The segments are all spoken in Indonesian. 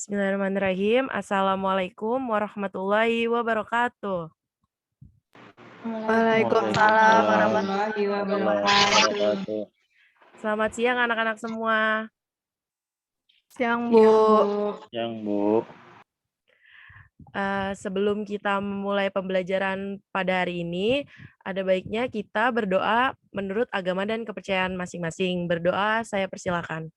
Bismillahirrahmanirrahim. Assalamualaikum warahmatullahi wabarakatuh. Waalaikumsalam warahmatullahi wabarakatuh. Selamat siang anak-anak semua. Siang, Bu. Yang Bu. Sebelum kita memulai pembelajaran pada hari ini, ada baiknya kita berdoa menurut agama dan kepercayaan masing-masing. Berdoa, saya persilakan.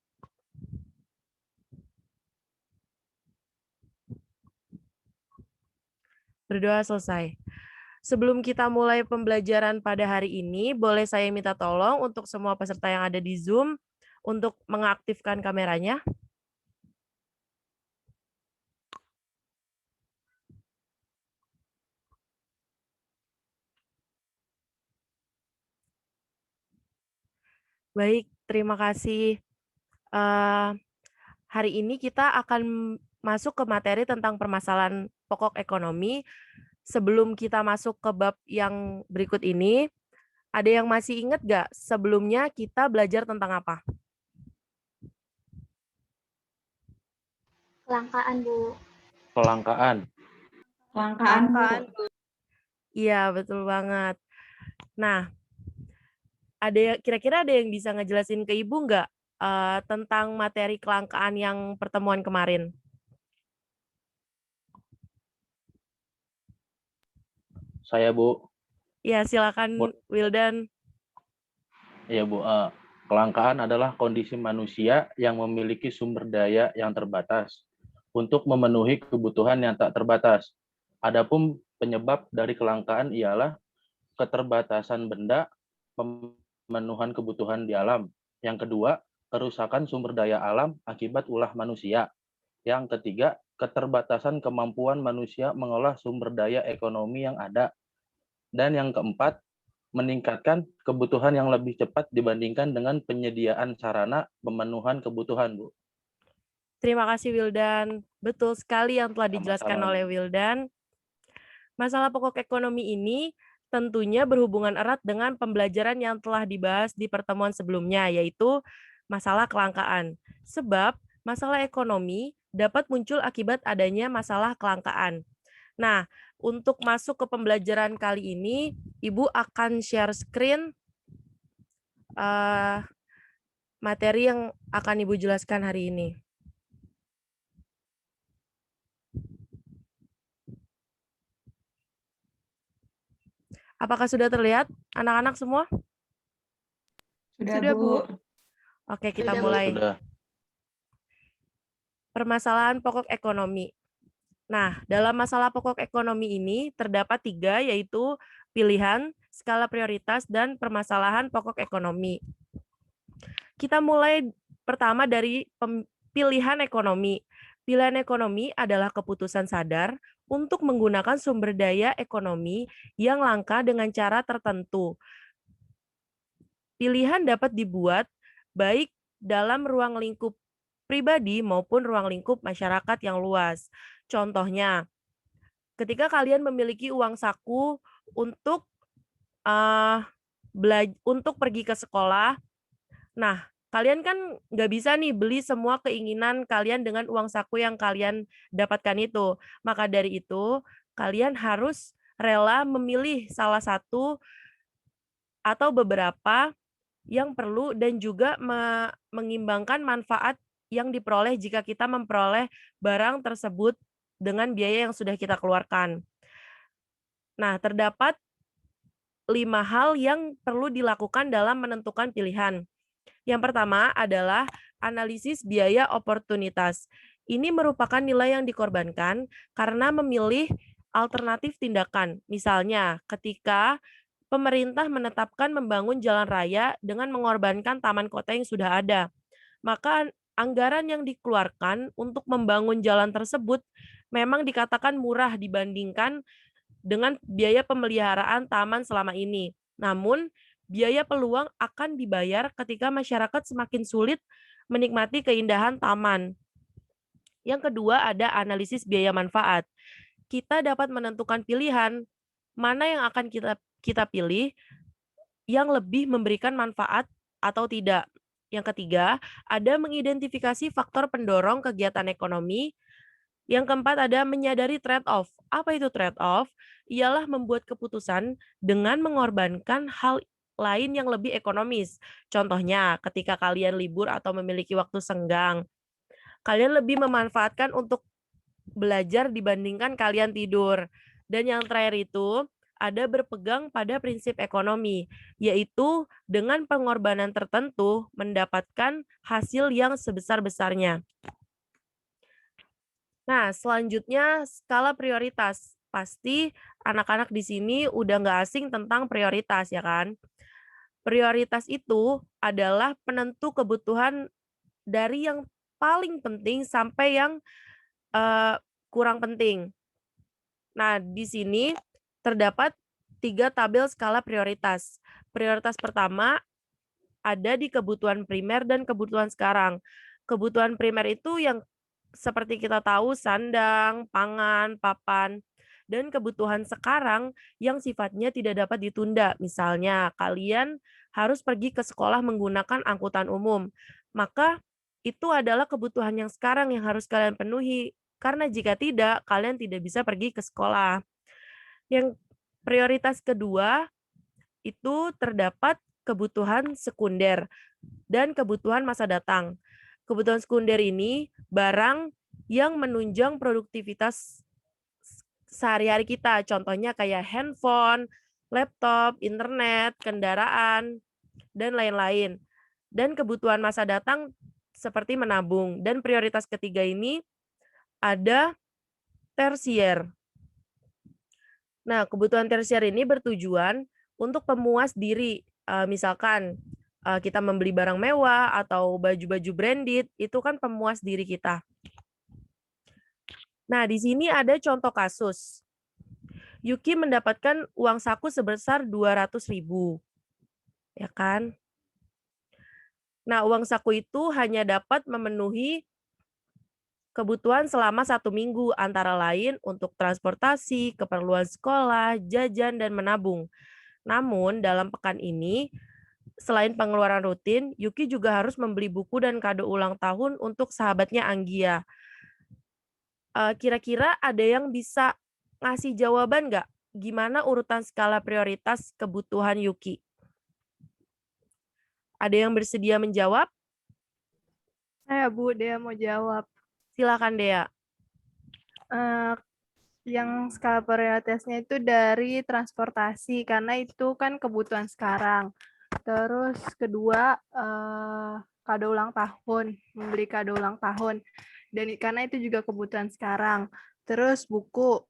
Berdoa selesai. Sebelum kita mulai pembelajaran pada hari ini, boleh saya minta tolong untuk semua peserta yang ada di Zoom untuk mengaktifkan kameranya. Baik, terima kasih. Hari ini kita akan masuk ke materi tentang permasalahan pokok ekonomi. Sebelum kita masuk ke bab yang berikut ini, ada yang masih ingat nggak sebelumnya kita belajar tentang apa? Kelangkaan, Bu. Kelangkaan. Bu. Iya, betul banget. Nah, kira-kira ada yang bisa ngejelasin ke Ibu nggak tentang materi kelangkaan yang pertemuan kemarin? Saya, Bu. Ya, silakan Wildan. Iya, Bu. Kelangkaan adalah kondisi manusia yang memiliki sumber daya yang terbatas untuk memenuhi kebutuhan yang tak terbatas. Adapun penyebab dari kelangkaan ialah keterbatasan benda, pemenuhan kebutuhan di alam. Yang kedua, kerusakan sumber daya alam akibat ulah manusia. Yang ketiga, keterbatasan kemampuan manusia mengolah sumber daya ekonomi yang ada. Dan yang keempat, meningkatkan kebutuhan yang lebih cepat dibandingkan dengan penyediaan sarana pemenuhan kebutuhan, Bu. Terima kasih Wildan. Betul sekali yang telah dijelaskan oleh Wildan. Masalah pokok ekonomi ini tentunya berhubungan erat dengan pembelajaran yang telah dibahas di pertemuan sebelumnya, yaitu masalah kelangkaan. Sebab masalah ekonomi dapat muncul akibat adanya masalah kelangkaan. Nah, untuk masuk ke pembelajaran kali ini, Ibu akan share screen materi yang akan Ibu jelaskan hari ini. Apakah sudah terlihat anak-anak semua? Sudah, Bu. Oke, kita mulai. Sudah. Permasalahan pokok ekonomi. Nah, dalam masalah pokok ekonomi ini terdapat 3, yaitu pilihan, skala prioritas, dan permasalahan pokok ekonomi. Kita mulai pertama dari pilihan ekonomi. Pilihan ekonomi adalah keputusan sadar untuk menggunakan sumber daya ekonomi yang langka dengan cara tertentu. Pilihan dapat dibuat baik dalam ruang lingkup pribadi maupun ruang lingkup masyarakat yang luas. Contohnya, ketika kalian memiliki uang saku untuk untuk pergi ke sekolah, nah kalian kan nggak bisa nih beli semua keinginan kalian dengan uang saku yang kalian dapatkan itu. Maka dari itu, kalian harus rela memilih salah satu atau beberapa yang perlu dan juga mengimbangkan manfaat yang diperoleh jika kita memperoleh barang tersebut dengan biaya yang sudah kita keluarkan. Nah, terdapat 5 hal yang perlu dilakukan dalam menentukan pilihan. Yang pertama adalah analisis biaya oportunitas. Ini merupakan nilai yang dikorbankan karena memilih alternatif tindakan. Misalnya, ketika pemerintah menetapkan membangun jalan raya dengan mengorbankan taman kota yang sudah ada, maka anggaran yang dikeluarkan untuk membangun jalan tersebut memang dikatakan murah dibandingkan dengan biaya pemeliharaan taman selama ini. Namun, biaya peluang akan dibayar ketika masyarakat semakin sulit menikmati keindahan taman. Yang kedua ada analisis biaya manfaat. Kita dapat menentukan pilihan mana yang akan kita pilih yang lebih memberikan manfaat atau tidak. Yang ketiga, ada mengidentifikasi faktor pendorong kegiatan ekonomi. Yang keempat ada menyadari trade-off. Apa itu trade-off? Ialah membuat keputusan dengan mengorbankan hal lain yang lebih ekonomis. Contohnya, ketika kalian libur atau memiliki waktu senggang, kalian lebih memanfaatkan untuk belajar dibandingkan kalian tidur. Dan yang terakhir itu ada berpegang pada prinsip ekonomi, yaitu dengan pengorbanan tertentu mendapatkan hasil yang sebesar-besarnya. Nah, selanjutnya skala prioritas. Pasti anak-anak di sini udah nggak asing tentang prioritas, ya kan? Prioritas itu adalah penentu kebutuhan dari yang paling penting sampai yang eh, kurang penting. Nah, di sini terdapat 3 tabel skala prioritas. Prioritas pertama ada di kebutuhan primer dan kebutuhan sekarang. Kebutuhan primer itu yang seperti kita tahu sandang, pangan, papan, dan kebutuhan sekarang yang sifatnya tidak dapat ditunda. Misalnya, kalian harus pergi ke sekolah menggunakan angkutan umum. Maka itu adalah kebutuhan yang sekarang yang harus kalian penuhi. Karena jika tidak, kalian tidak bisa pergi ke sekolah. Yang prioritas kedua itu terdapat kebutuhan sekunder dan kebutuhan masa datang. Kebutuhan sekunder ini barang yang menunjang produktivitas sehari-hari kita. Contohnya kayak handphone, laptop, internet, kendaraan, dan lain-lain. Dan kebutuhan masa datang seperti menabung. Dan prioritas ketiga ini ada tersier. Nah, kebutuhan tersier ini bertujuan untuk pemuas diri. Misalkan kita membeli barang mewah atau baju-baju branded, itu kan pemuas diri kita. Nah, di sini ada contoh kasus. Yuki mendapatkan uang saku sebesar 200.000. Ya kan? Nah, uang saku itu hanya dapat memenuhi kebutuhan selama 1 minggu, antara lain untuk transportasi, keperluan sekolah, jajan, dan menabung. Namun, dalam pekan ini, selain pengeluaran rutin, Yuki juga harus membeli buku dan kado ulang tahun untuk sahabatnya Anggia. Kira-kira ada yang bisa ngasih jawaban nggak? Gimana urutan skala prioritas kebutuhan Yuki? Ada yang bersedia menjawab? Saya Bu, dia mau jawab. Silakan Dea. Yang skala prioritasnya itu dari transportasi, karena itu kan kebutuhan sekarang. Terus kedua, kado ulang tahun, membeli kado ulang tahun. Dan karena itu juga kebutuhan sekarang. Terus buku,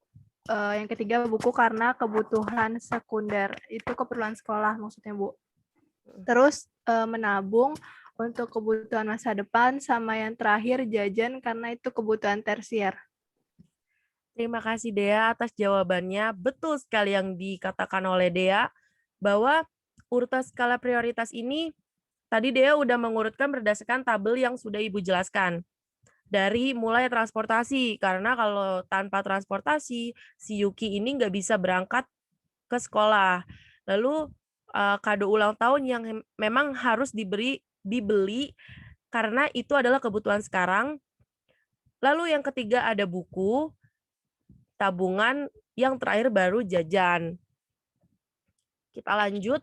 yang ketiga buku karena kebutuhan sekunder. Itu keperluan sekolah maksudnya, Bu. Terus menabung untuk kebutuhan masa depan, sama yang terakhir jajan karena itu kebutuhan tersier. Terima kasih Dea atas jawabannya. Betul sekali yang dikatakan oleh Dea, bahwa urutan skala prioritas ini, tadi Dea udah mengurutkan berdasarkan tabel yang sudah Ibu jelaskan. Dari mulai transportasi, karena kalau tanpa transportasi, si Yuki ini nggak bisa berangkat ke sekolah. Lalu kado ulang tahun yang memang harus dibeli karena itu adalah kebutuhan sekarang. Lalu yang ketiga ada buku, tabungan, yang terakhir baru jajan. Kita lanjut.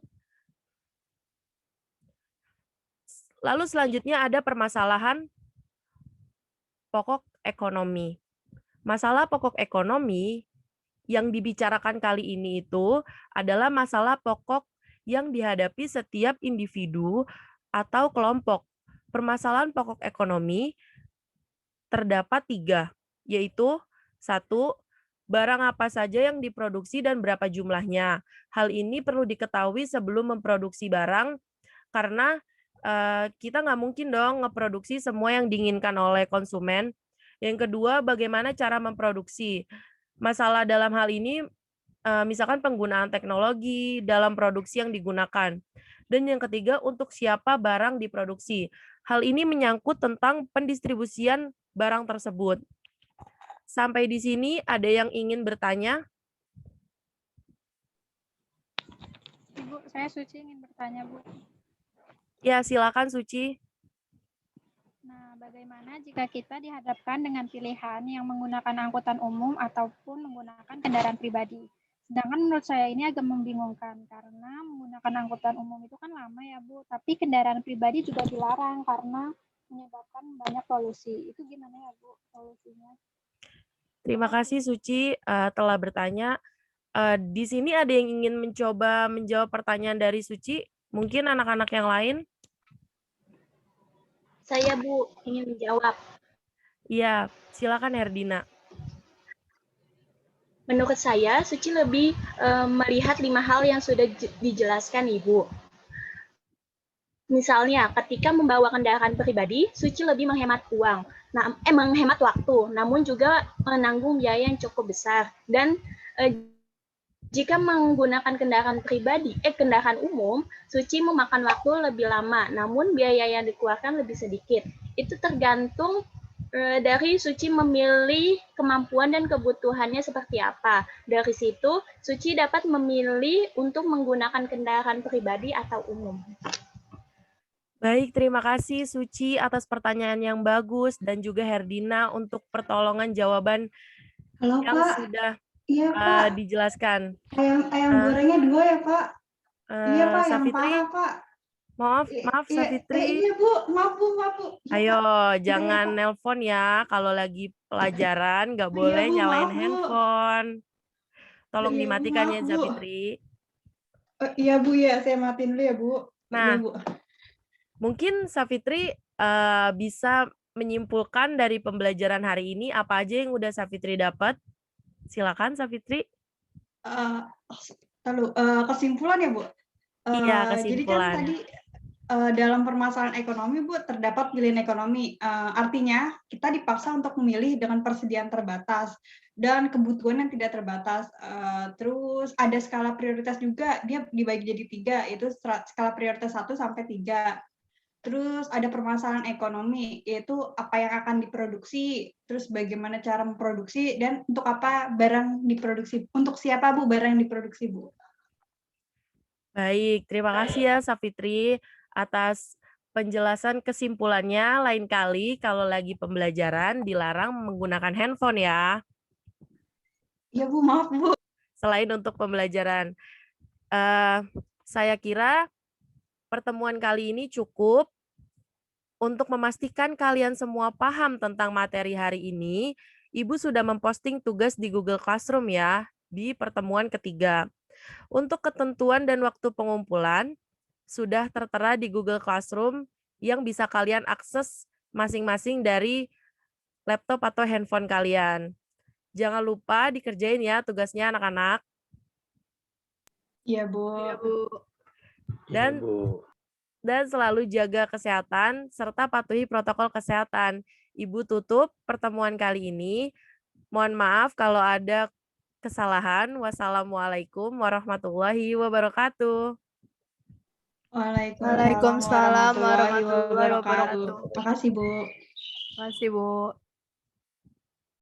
Lalu selanjutnya ada permasalahan pokok ekonomi. Masalah pokok ekonomi yang dibicarakan kali ini itu adalah masalah pokok yang dihadapi setiap individu atau kelompok. Permasalahan pokok ekonomi terdapat 3, yaitu 1, barang apa saja yang diproduksi dan berapa jumlahnya. Hal ini perlu diketahui sebelum memproduksi barang, karena kita nggak mungkin dong ngeproduksi semua yang diinginkan oleh konsumen. Yang kedua, bagaimana cara memproduksi. Masalah dalam hal ini misalkan penggunaan teknologi dalam produksi yang digunakan. Dan yang ketiga, untuk siapa barang diproduksi. Hal ini menyangkut tentang pendistribusian barang tersebut. Sampai di sini ada yang ingin bertanya? Ibu, saya Suci ingin bertanya, Bu. Ya, silakan Suci. Nah, bagaimana jika kita dihadapkan dengan pilihan yang menggunakan angkutan umum ataupun menggunakan kendaraan pribadi? Sedangkan menurut saya ini agak membingungkan karena menggunakan angkutan umum itu kan lama ya Bu, tapi kendaraan pribadi juga dilarang karena menyebabkan banyak polusi. Itu gimana ya Bu solusinya? Terima kasih Suci telah bertanya. Di sini ada yang ingin mencoba menjawab pertanyaan dari Suci? Mungkin anak-anak yang lain? Saya Bu ingin menjawab. Iya, silakan Herdina. Menurut saya, Suci lebih melihat 5 hal yang sudah dijelaskan Ibu. Misalnya, ketika membawa kendaraan pribadi, Suci lebih menghemat uang, menghemat waktu, namun juga menanggung biaya yang cukup besar. Dan jika menggunakan kendaraan pribadi, kendaraan umum, Suci memakan waktu lebih lama, namun biaya yang dikeluarkan lebih sedikit. Itu tergantung dari Suci memilih kemampuan dan kebutuhannya seperti apa. Dari situ, Suci dapat memilih untuk menggunakan kendaraan pribadi atau umum. Baik, terima kasih Suci atas pertanyaan yang bagus dan juga Herdina untuk pertolongan jawaban Halo yang Pak, sudah iya Pak, dijelaskan. ayam gorengnya 2 ya Pak? Iya Pak, yang Safitri, parah Pak. maaf Safitri. Iya Bu, maaf Bu. Iya, Ayo, Pak. jangan Iya, Pak. nelpon ya. Kalau lagi pelajaran, nggak Iya boleh Bu, nyalain maaf Bu. handphone. Tolong Iya Bu, dimatikan maaf ya, Bu. Safitri. Iya Bu ya, saya matiin dulu ya Bu. Iya Nah, Bu. mungkin Safitri bisa menyimpulkan dari pembelajaran hari ini apa aja yang udah Safitri dapat. Silakan, Safitri. Lalu kesimpulan ya Bu. Iya, Jadi kan kesimpulan. tadi dalam permasalahan ekonomi Bu terdapat pilihan ekonomi. Artinya kita dipaksa untuk memilih dengan persediaan terbatas dan kebutuhan yang tidak terbatas. Terus ada skala prioritas juga, dia dibagi jadi 3, yaitu skala prioritas 1 sampai 3. Terus ada permasalahan ekonomi, yaitu apa yang akan diproduksi, terus bagaimana cara memproduksi, dan untuk apa barang diproduksi, untuk siapa Bu barang yang diproduksi Bu. Baik, terima kasih ya Safitri atas penjelasan kesimpulannya. Lain kali kalau lagi pembelajaran dilarang menggunakan handphone ya. Ya Bu, maaf Bu. Selain untuk pembelajaran. Saya kira pertemuan kali ini cukup untuk memastikan kalian semua paham tentang materi hari ini. Ibu sudah memposting tugas di Google Classroom ya, di pertemuan ketiga. Untuk ketentuan dan waktu pengumpulan, sudah tertera di Google Classroom yang bisa kalian akses masing-masing dari laptop atau handphone kalian. Jangan lupa dikerjain ya tugasnya anak-anak. Iya Bu. Iya Bu. Dan selalu jaga kesehatan serta patuhi protokol kesehatan. Ibu tutup pertemuan kali ini. Mohon maaf kalau ada kesalahan. Wassalamualaikum warahmatullahi wabarakatuh. Waalaikumsalam warahmatullahi wabarakatuh. wabarakatuh. Terima kasih Bu. Terima kasih Bu.